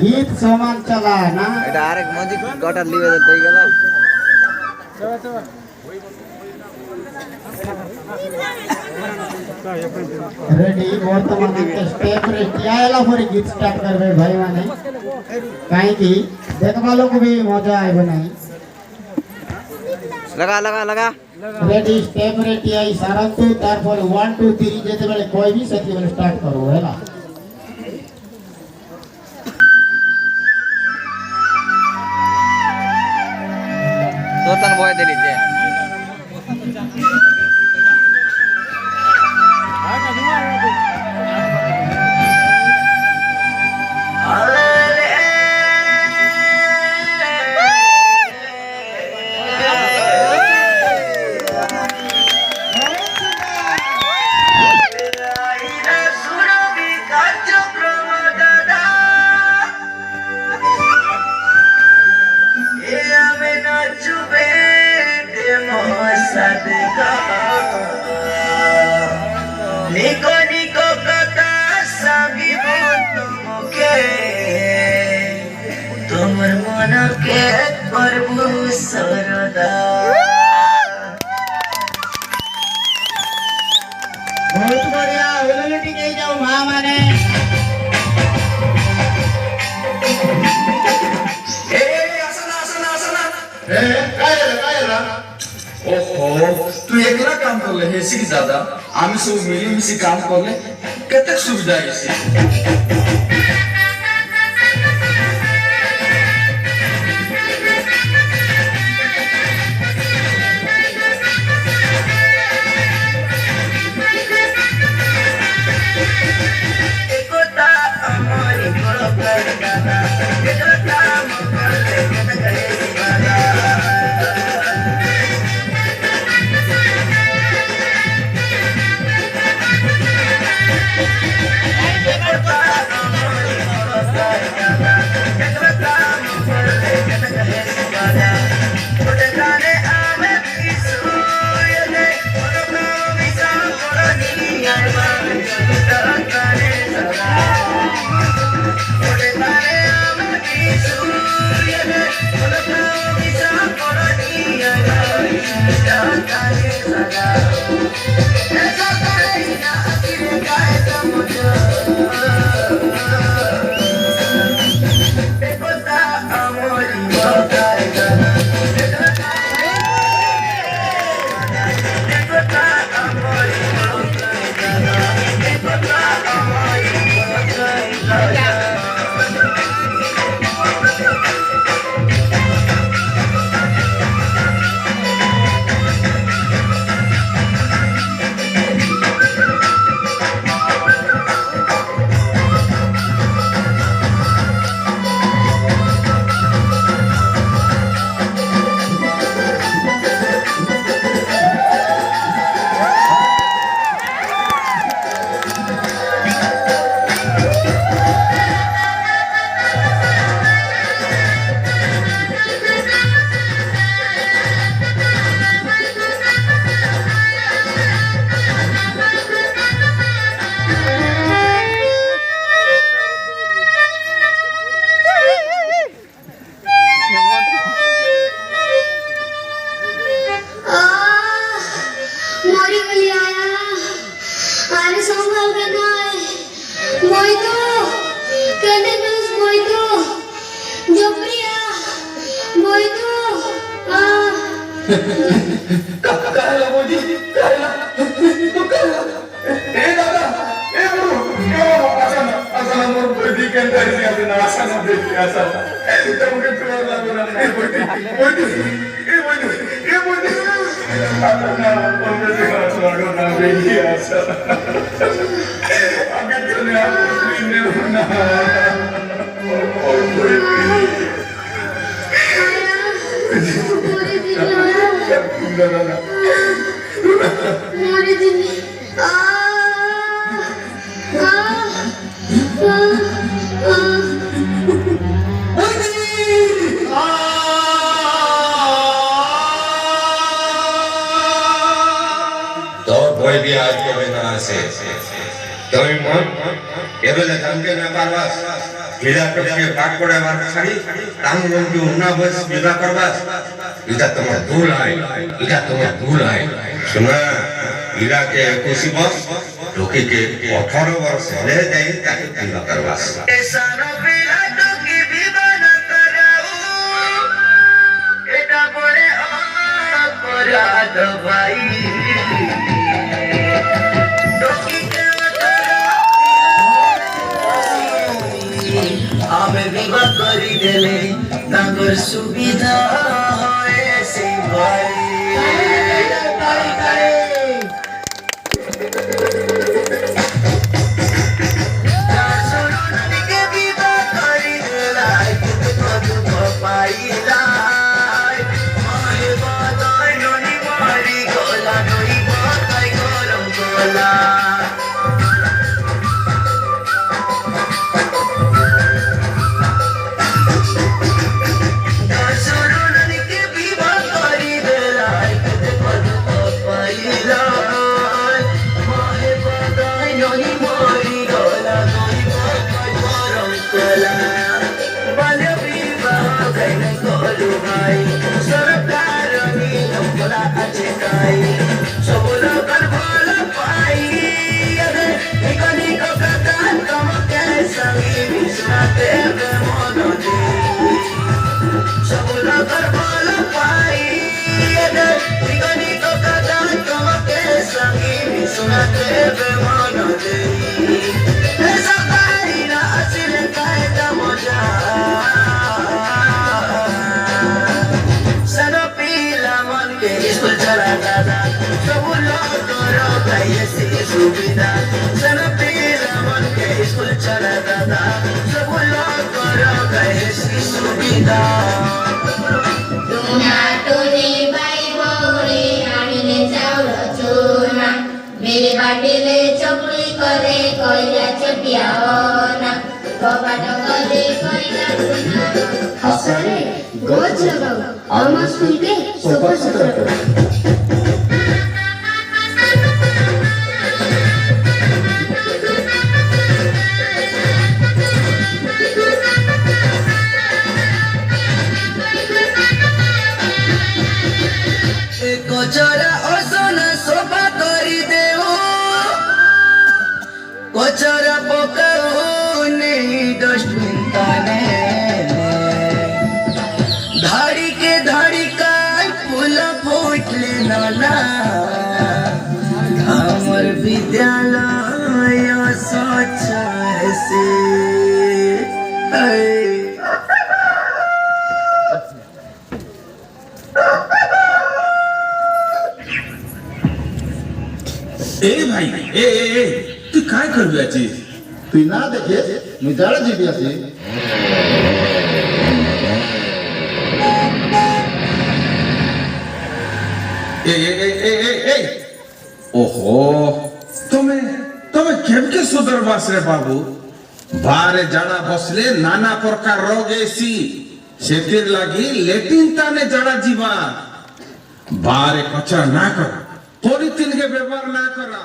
गीत समान चला ना এটা আরেক মজিক গটার লিবে দে গেল रेडी वर्तमान के स्टेप रे याला पर गीत स्टार्ट करबे भाई माने काई की देखबा लोग भी मजा आइबो नहीं लगा लगा लगा रेडी स्टेप रे टीआई सारंतु तार पर 1 2 3 जेते बेले कोई भी सेति बेले स्टार्ट करो हैला तो तन बॉय दे लीजिए निको निको कथा सभी तुमके तुमर मन के प्रभु सरदा बहुत बढ़िया वेलोलिटी के जाओ मां माने ए आसना आसना आसना ए कायला ओहो तू एकला काम करले हे सिक ज्यादा आम्ही सब मिली मिसी काम करले केते सुविधा है से एकोता हमारी कोलो कर दादा एकोता मकर केते करे सिवादा काला मोदी काला तू काला ए दादा ए बरो आसना आसना मोर बडी कंटारी से आसना आसना देखी आसना ए तो मुझे तो लागो ना ए बडी ए बडी आसना ओमे से लागो ना देखी आसना आगे चले आप ने ना और कोई मोरे दिन आ तो कोई भी आज के बिना से कभी मन ये बोले धमके न पारवास হীরা করকে পাক করে আমার ছাড়ি তাম মনকে উন্না বয়স বিবাহ করবাস এটা তোমার ভুল হয় এটা তোমার ভুল হয় শোনা হীরাকে 21 বর্ষ লোকেকে 18 বর্ষ হলে যাই তাকে বিবাহ করবাস আমি বিবাহ করি দেলে তাঙ্গর সুবিধা হয় সেই ভাই मेरे बाटिले चकली करे कोइला चटियाओना कबाट करे कोइला सुना हसरे गोज लगाओ almost फुलके सोपर सोपर कोचरा ओसना सोफा करी देओ कोचरा पकाओ नहीं डस्टबिन ताने धाड़ी के धाड़ी का फूल फूटले नाना हमर विद्यालय स्वच्छ से ए भाई ए ए ए तू काय करबी आची তুই না দেখে মুই জাড়া জিবি আছি ए ए ए ए ए ए ओहो তুমি কেমকে সুদরবাস রে বাবু বারে জাড়া বসলে নানা প্রকার রোগ এসি সেতির লাগি লেটিন তানে জাড়া जीवा बारे कचरा ना करा पॉलिथिन के व्यवहार ना करा।